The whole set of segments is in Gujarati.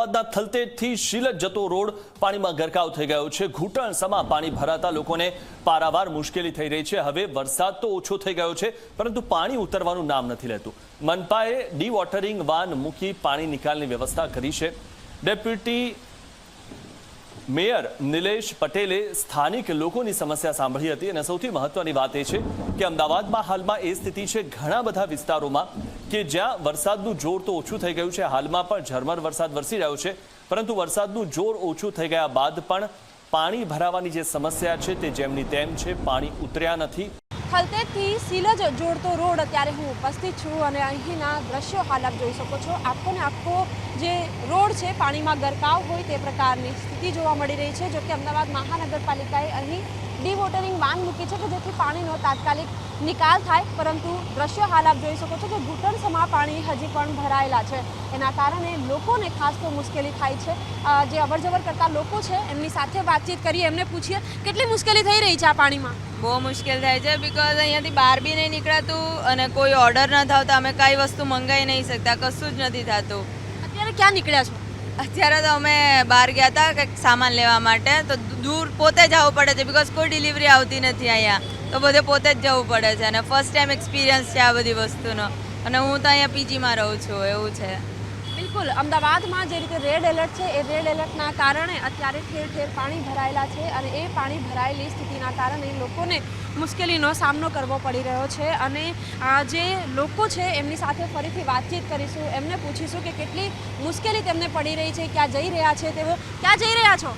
અમદાવાદના થલતેજથી શિલજ જતો રોડ પાણીમાં ગરકાવ થઈ ગયો છે। ઘૂંટણસમા પાણી ભરાતા લોકોને પારાવાર મુશ્કેલી થઈ રહી છે। હવે વરસાદ તો ઓછો થઈ ગયો છે, પરંતુ પાણી ઉતરવાનું નામ નથી લેતું। મનપાએ ડીવોટરિંગ વાન મૂકી પાણી નિકાલની વ્યવસ્થા કરી છે। ડેપ્યુટી મેયર નિલેશ પટેલે સ્થાનિક લોકોની સમસ્યા સાંભળી હતી અને સૌથી મહત્વની વાત એ છે કે અમદાવાદમાં હાલમાં એ સ્થિતિ છે ઘણા બધા વિસ્તારોમાં કે જ્યાં વરસાદનું જોર તો ઓછું થઈ ગયું છે। હાલમાં પણ ઝરમર વરસાદ વરસી રહ્યો છે, પરંતુ વરસાદનું જોર ઓછું થઈ ગયા બાદ પણ પાણી ભરાવાની જે સમસ્યા છે તે જેમની તેમ છે, પાણી ઉતર્યા નથી। થલતેજથી શિલજ જોડતો રોડ અત્યારે હું ઉપસ્થિત છું અને અહીંના દ્રશ્યો હાલ આપ જોઈ શકો છો। આખો ને આખો જે રોડ છે પાણીમાં ગરકાવ હોય તે પ્રકારની સ્થિતિ જોવા મળી રહી છે। જો કે અમદાવાદ મહાનગરપાલિકાએ અહીં ડીવોટરિંગ વાન મૂકી છે કે જેથી પાણીનો તાત્કાલિક નિકાલ થાય, પરંતુ દ્રશ્યો હાલ આપ જોઈ શકો છો કે ઘૂંટણસમા પાણી હજી પણ ભરાયેલા છે। એના કારણે લોકોને ખાસ તો મુશ્કેલી થાય છે। જે અવરજવર કરતા લોકો છે એમની સાથે વાતચીત કરીએ, એમને પૂછીએ કેટલી મુશ્કેલી થઈ રહી છે આ પાણીમાં। બહુ મુશ્કેલ થાય છે, બિકોઝ અહીંયાથી બહાર બી નહીં નીકળાતું અને કોઈ ઓર્ડર ન થતા અમે કઈ વસ્તુ મંગાવી નહીં શકતા, કશું જ નથી થતું। અત્યારે ક્યાં નીકળ્યા છો? અત્યારે તો અમે બહાર ગયા હતા કંઈક સામાન લેવા માટે, તો દૂર પોતે જવું પડે છે, બિકોઝ કોઈ ડિલિવરી આવતી નથી અહીંયા, તો બધે પોતે જ જવું પડે છે અને ફર્સ્ટ ટાઈમ એક્સપિરિયન્સ છે આ બધી વસ્તુનો। અને હું તો અહીંયા પીજીમાં રહું છું, એવું છે। બિલકુલ, અમદાવાદમાં જે રીતે રેડ એલર્ટ છે એ રેડ એલર્ટના કારણે અત્યારે ઠેર ઠેર પાણી ભરાયેલા છે અને એ પાણી ભરાયેલી સ્થિતિના કારણે લોકોને મુશ્કેલીનો સામનો કરવો પડી રહ્યો છે। અને જે લોકો છે એમની સાથે ફરીથી વાતચીત કરીશું, એમને પૂછીશું કે કેટલી મુશ્કેલી તેમને પડી રહી છે, ક્યાં જઈ રહ્યા છે તેઓ। ક્યાં જઈ રહ્યા છો?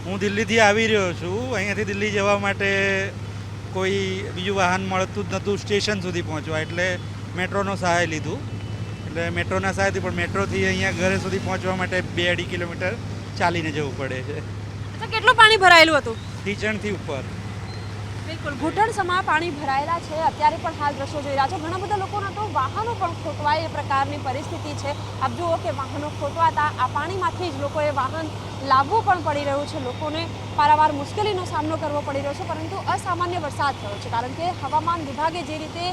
હું દિલ્હીથી આવી રહ્યો છું। અહીંયાથી દિલ્હી જવા માટે કોઈ બીજું વાહન મળતું જ નહોતું સ્ટેશન સુધી પહોંચવા, એટલે મેટ્રોનો સહાય લીધું। એટલે મેટ્રોના સહાયથી, પણ મેટ્રોથી અહીંયા ઘરે સુધી પહોંચવા માટે 2-2.5 કિલોમીટર ચાલીને જવું પડે છે। તો કેટલું પાણી ભરાયેલું હતું? ઢીચણથી ઉપર બિલકુલ, ઘૂંટણસમા પાણી ભરાયેલા છે। અત્યારે પણ હાલ દ્રશ્યો જોઈ રહ્યા છો, ઘણા બધા લોકોના તો વાહનો પણ ખોટવાય એ પ્રકારની પરિસ્થિતિ છે। આપ જુઓ કે વાહનો ખોટવાતા આ પાણીમાંથી જ લોકોએ વાહન લાવવું પણ પડી રહ્યું છે। લોકોને પારાવાર મુશ્કેલીનો સામનો કરવો પડી રહ્યો છે, પરંતુ અસામાન્ય વરસાદ થયો છે, કારણ કે હવામાન વિભાગે જે રીતે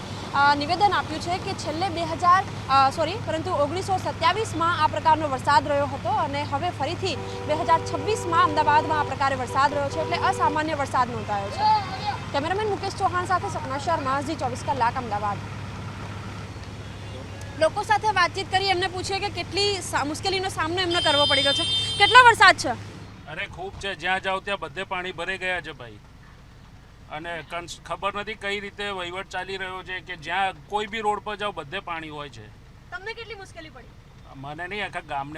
નિવેદન આપ્યું છે કે છેલ્લે 1927માં આ પ્રકારનો વરસાદ રહ્યો હતો અને હવે ફરીથી 2026માં અમદાવાદમાં આ પ્રકારે વરસાદ રહ્યો છે, એટલે અસામાન્ય વરસાદ નોંધાયો છે। કેમેરામેન મુકેશ ચૌહાણ સાથે સપના શર્મા, ઝી24 કલાક, અમદાવાદ। લોકો સાથે વાતચીત કરી, એમને પૂછીએ કે કેટલી મુશ્કેલીનો સામનો એમને કરવો પડી રહ્યો છે। કેટલો વરસાદ છે? અરે ખૂબ છે, જ્યાં જાઓ ત્યાં બધે પાણી ભરાઈ ગયા છે ભાઈ, અને ખબર નથી કઈ રીતે વહીવટ ચાલી રહ્યો છે કે જ્યાં કોઈ બી રોડ પર જાઓ બધે પાણી હોય છે। તમને કેટલી મુશ્કેલી પડી? મને નહીં, આખા ગામને